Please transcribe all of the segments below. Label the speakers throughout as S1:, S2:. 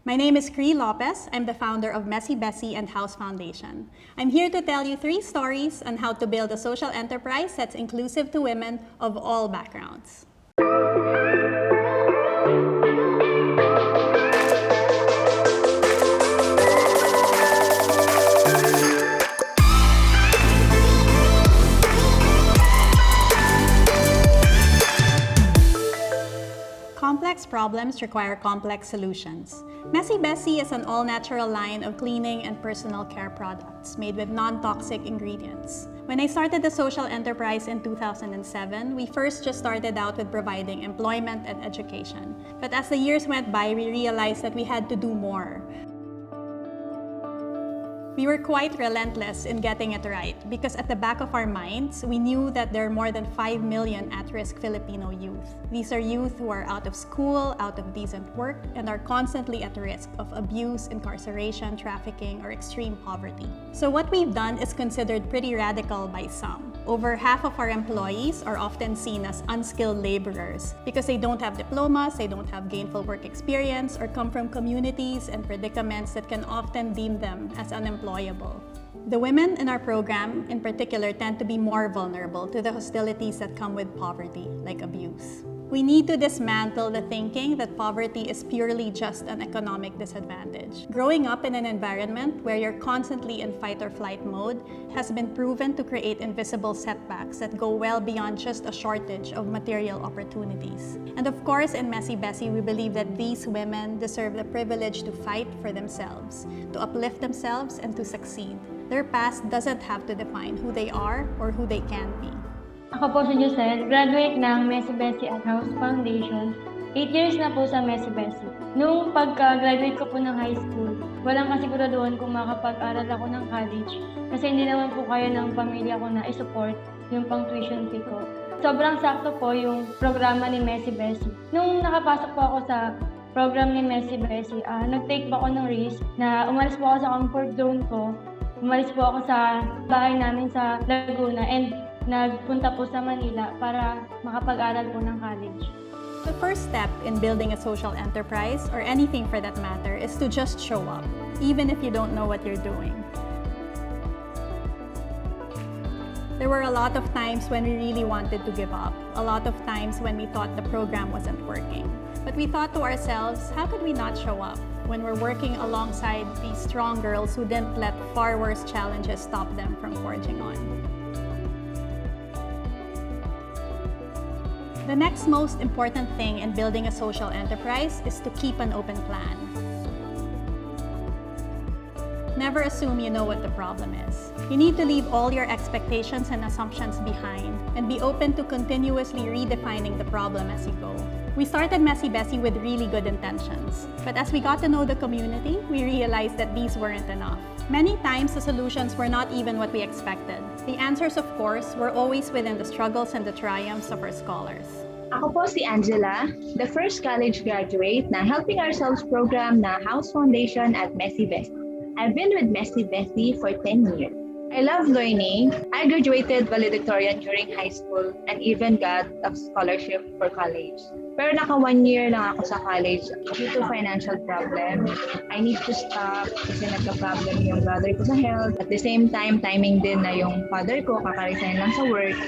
S1: My name is Krie Lopez. I'm the founder of Messy Bessy and House Foundation. I'm here to tell you 3 stories on how to build a social enterprise that's inclusive to women of all backgrounds. Complex problems require complex solutions. Messy Bessy is an all-natural line of cleaning and personal care products made with non-toxic ingredients. When I started the social enterprise in 2007, we first just started out with providing employment and education. But as the years went by, we realized that we had to do more. We were quite relentless in getting it right because at the back of our minds, we knew that there are more than 5 million at-risk Filipino youth. These are youth who are out of school, out of decent work, and are constantly at risk of abuse, incarceration, trafficking, or extreme poverty. So what we've done is considered pretty radical by some. Over half of our employees are often seen as unskilled laborers because they don't have diplomas, they don't have gainful work experience, or come from communities and predicaments that can often deem them as unemployable. The women in our program, in particular, tend to be more vulnerable to the hostilities that come with poverty, like abuse. We need to dismantle the thinking that poverty is purely just an economic disadvantage. Growing up in an environment where you're constantly in fight or flight mode has been proven to create invisible setbacks that go well beyond just a shortage of material opportunities. And of course, in Messy Bessy, we believe that these women deserve the privilege to fight for themselves, to uplift themselves, and to succeed. Their past doesn't have to define who they are or who they can be.
S2: Ako po si Jozel, graduate ng Messy Bessy at House Foundation. 8 years na po sa Messy Bessy. Nung pagka-graduate ko po ng high school, walang kasiguraduhan kung makapag-aral ako ng college kasi hindi naman po kaya ng pamilya ko na i-support yung pang-tuition fee ko. Sobrang sakto po yung programa ni Messy Bessy. Nung nakapasok po ako sa program ni Messy Bessy, nag-take po ako ng risk na umalis po ako sa comfort zone ko. Umalis po ako sa bahay namin sa Laguna and nagpunta po sa Manila para makapag-aral po ng college.
S1: The first step in building a social enterprise, or anything for that matter, is to just show up, even if you don't know what you're doing. There were a lot of times when we really wanted to give up, a lot of times when we thought the program wasn't working. But we thought to ourselves, how could we not show up when we're working alongside these strong girls who didn't let far worse challenges stop them from forging on? The next most important thing in building a social enterprise is to keep an open plan. Never assume you know what the problem is. You need to leave all your expectations and assumptions behind and be open to continuously redefining the problem as you go. We started Messy Bessy with really good intentions, but as we got to know the community, we realized that these weren't enough. Many times, the solutions were not even what we expected. The answers, of course, were always within the struggles and the triumphs of our scholars.
S3: Ako po si Angiela, the first college graduate na Helping Ourselves program na House Foundation at Messy Bessy. I've been with Messy Bessy for 10 years. I love learning. I graduated valedictorian during high school and even got a scholarship for college. Pero naka 1 year lang ako sa college due to financial problem. I need to stop kasi nagka-problem yung brother ko sa health. At the same time, timing din na yung father ko kaka-resign lang sa work.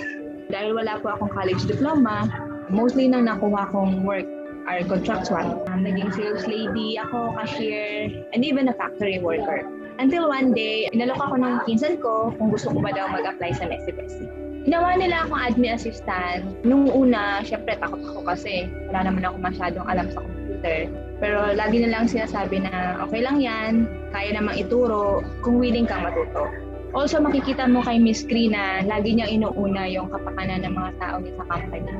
S3: Dahil wala po akong college diploma, mostly nang nakuha kong work are contractual. Naging sales lady ako, cashier, and even a factory worker. Until one day, inalok ako ng pinsan ko kung gusto ko ba daw mag-apply sa Messy Bessy. Ginawa nila akong admin assistant. Nung una, syempre takot ako kasi wala naman ako masyadong alam sa computer. Pero lagi nilang sinasabi na okay lang yan, kaya namang ituro kung willing kang matuto. Also, makikita mo kay Miss Krie na lagi niya inuuna yung kapakanan ng mga tao niya sa company.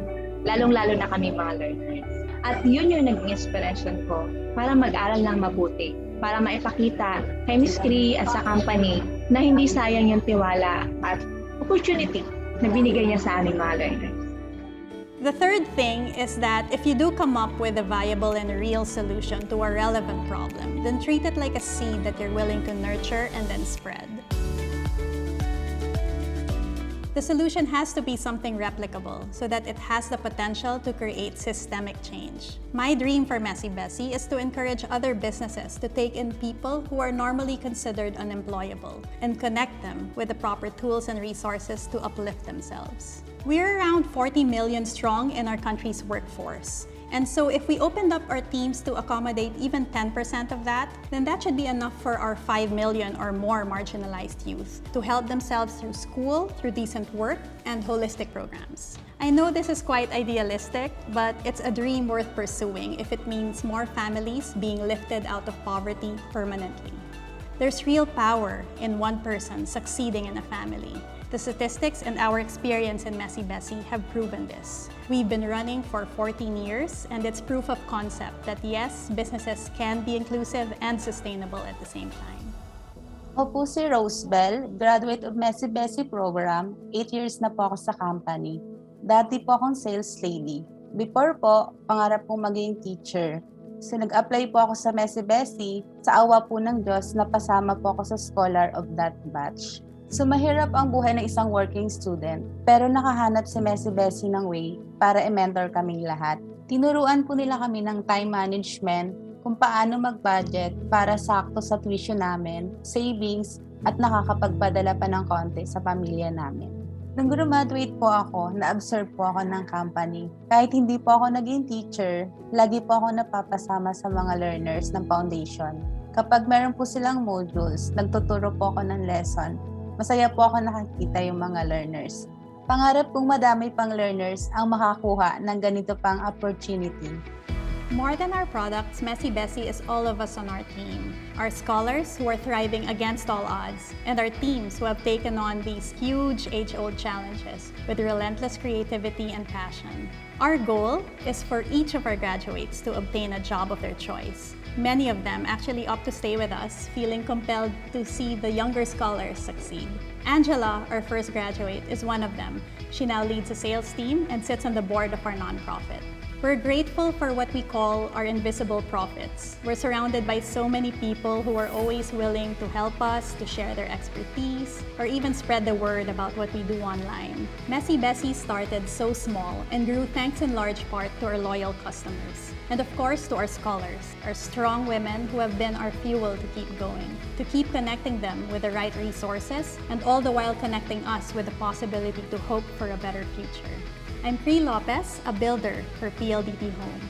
S3: Lalong-lalo na kami mga learners. At yun yung naging inspiration ko para mag-aral ng mabuti. Para maipakita kay Miss Krie at sa company na hindi sayang yung tiwala at opportunity na binigay niya sa aming mga learners.
S1: The third thing is that if you do come up with a viable and a real solution to a relevant problem, then treat it like a seed that you're willing to nurture and then spread. The solution has to be something replicable so that it has the potential to create systemic change. My dream for Messy Bessy is to encourage other businesses to take in people who are normally considered unemployable and connect them with the proper tools and resources to uplift themselves. We're around 40 million strong in our country's workforce. And so if we opened up our teams to accommodate even 10% of that, then that should be enough for our 5 million or more marginalized youth to help themselves through school, through decent work, and holistic programs. I know this is quite idealistic, but it's a dream worth pursuing if it means more families being lifted out of poverty permanently. There's real power in one person succeeding in a family. The statistics and our experience in Messy Bessy have proven this. We've been running for 14 years, and it's proof of concept that yes, businesses can be inclusive and sustainable at the same time.
S4: Ako po si Rosebelle, graduate of Messy Bessy program. 8 years na po ako sa company. Dati po akong sales lady. Before po, pangarap kong maging teacher. So nag-apply po ako sa Messy Bessy. Sa awa po ng Diyos, napasama po ako sa scholar of that batch. So mahirap ang buhay ng isang working student, pero nakahanap si Messy Bessy ng way para i-mentor kaming lahat. Tinuruan po nila kami ng time management, kung paano mag-budget para sakto sa tuition namin, savings, at nakakapagpadala pa ng konti sa pamilya namin. Nung graduate po ako, na-observe po ako ng company. Kahit hindi po ako naging teacher, lagi po ako napapasama sa mga learners ng foundation. Kapag meron po silang modules, nagtuturo po ako ng lesson. Masaya po ako nakakita yung mga learners. Pangarap kong madami pang learners ang makakuha ng ganito pang opportunity.
S1: More than our products, Messy Bessy is all of us on our team. Our scholars who are thriving against all odds, and our teams who have taken on these huge age-old challenges with relentless creativity and passion. Our goal is for each of our graduates to obtain a job of their choice. Many of them actually opt to stay with us, feeling compelled to see the younger scholars succeed. Angiela, our first graduate, is one of them. She now leads a sales team and sits on the board of our nonprofit. We're grateful for what we call our invisible profits. We're surrounded by so many people who are always willing to help us, to share their expertise, or even spread the word about what we do online. Messy Bessy started so small and grew thanks in large part to our loyal customers. And of course, to our scholars, our strong women who have been our fuel to keep going, to keep connecting them with the right resources, and all the while connecting us with the possibility to hope for a better future. I'm Krie Lopez, a builder for PLDT Home.